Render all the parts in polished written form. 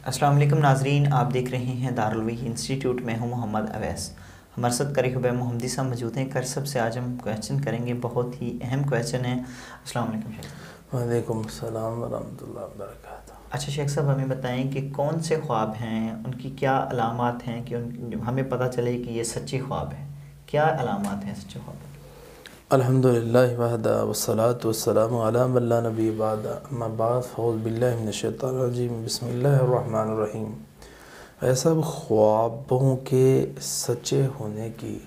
السلام علیکم ناظرین، آپ دیکھ رہے ہیں دارالوحی انسٹیٹیوٹ میں ہوں محمد اویس۔ ہمارے ساتھ قاری حبیب محمدی صاحب موجود ہیں۔ سب سے آج ہم کویشچن کریں گے، بہت ہی اہم کویشچن ہے۔ السلام علیکم شیخ صاحب۔ وعلیکم السلام ورحمۃ اللہ وبرکاتہ۔ اچھا شیخ صاحب، ہمیں بتائیں کہ کون سے خواب ہیں، ان کی کیا علامات ہیں کہ ہمیں پتہ چلے کہ یہ سچی خواب ہے؟ کیا علامات ہیں سچے خواب کی؟ الحمدللہ وحدہ والصلاة والسلام علی من لا نبی بعد، اما بعد فاعوذ باللہ من الشیطان الرجیم، بسم اللہ الرحمن الرحیم۔ ایسا خوابوں کے سچے ہونے کی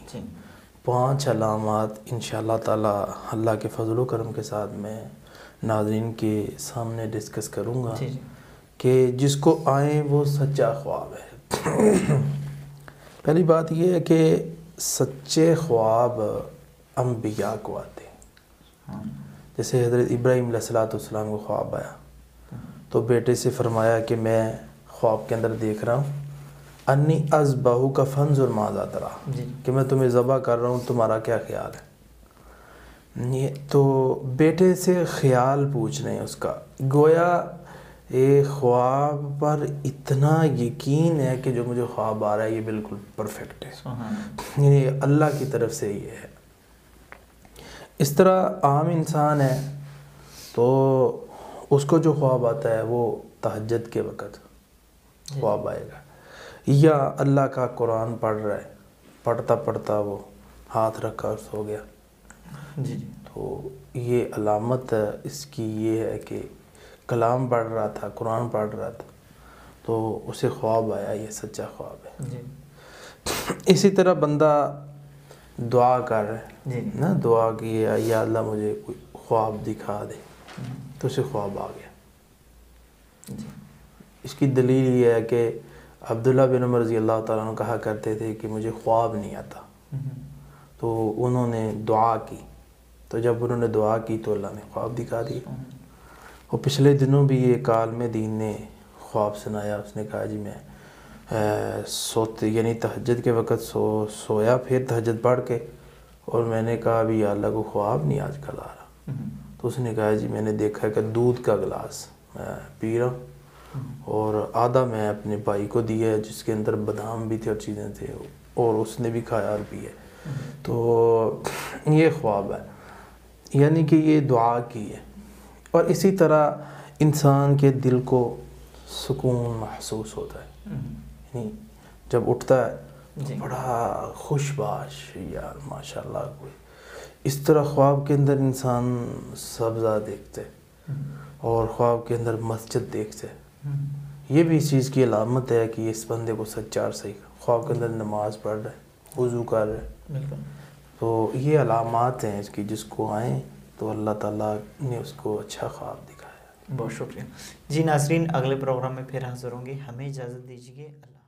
5 علامات انشاءاللہ تعالی اللہ کے فضل و کرم کے ساتھ میں ناظرین کے سامنے ڈسکس کروں گا کہ جس کو آئیں وہ سچا خواب ہے۔ پہلی بات یہ ہے کہ سچے خواب انبیاء کو آتے ہیں۔ جیسے حضرت ابراہیم علیہ السلام کو خواب آیا تو بیٹے سے فرمایا کہ میں خواب کے اندر دیکھ رہا ہوں انی اذبحک فانظر ماذا تری، کہ میں تمہیں ذبح کر رہا ہوں، تمہارا کیا خیال ہے؟ یہ تو بیٹے سے خیال پوچھ رہے ہیں اس کا، گویا ایک خواب پر اتنا یقین ہے کہ جو مجھے خواب آ رہا ہے یہ بالکل پرفیکٹ ہے، یعنی اللہ کی طرف سے یہ ہے۔ اس طرح عام انسان ہے تو اس کو جو خواب آتا ہے وہ تہجد کے وقت خواب آئے گا، یا اللہ کا قرآن پڑھ رہا ہے، پڑھتا پڑھتا وہ ہاتھ رکھا اور سو گیا، تو یہ علامت اس کی یہ ہے کہ کلام پڑھ رہا تھا، قرآن پڑھ رہا تھا تو اسے خواب آیا، یہ سچا خواب ہے۔ اسی طرح بندہ دعا کر رہا ہے نا، دعا کی یا اللہ مجھے کوئی خواب دکھا دے، تو اسے خواب آ گیا۔ اس کی دلیل یہ ہے کہ عبداللہ بن عمر رضی اللہ تعالیٰ عنہ کہا کرتے تھے کہ مجھے خواب نہیں آتا، تو انہوں نے دعا کی، تو جب انہوں نے دعا کی تو اللہ نے خواب دکھا دیا۔ اور پچھلے دنوں بھی ایک عالم دین نے خواب سنایا، اس نے کہا جی میں سوتے یعنی تہجد کے وقت سویا، پھر تہجد پڑھ کے، اور میں نے کہا بھی یا اللہ کو خواب نہیں آج کل آ رہا، تو اس نے کہا جی میں نے دیکھا کہ دودھ کا گلاس میں پی رہا ہوں اور آدھا میں اپنے بھائی کو دیا ہے جس کے اندر بادام بھی تھے اور چیزیں تھے، اور اس نے بھی کھایا اور پیا، تو یہ خواب ہے، یعنی کہ یہ دعا کی ہے۔ اور اسی طرح انسان کے دل کو سکون محسوس ہوتا ہے، یعنی جب اٹھتا ہے تو بڑا خوش باش، یار ماشاءاللہ کوئی اس طرح خواب کے اندر انسان سبزہ دیکھتے اور خواب کے اندر مسجد دیکھتے، یہ بھی اس چیز کی علامت ہے کہ اس بندے کو سچا اور صحیح، خواب کے اندر نماز پڑھ رہا ہے، وضو کر رہا ہے، تو یہ علامات ہیں اس کی، جس کو آئیں تو اللہ تعالیٰ نے اس کو اچھا خواب دکھایا۔ بہت شکریہ جی ناظرین، اگلے پروگرام میں پھر حاضر ہوں گے، ہمیں اجازت دیجیے۔ اللہ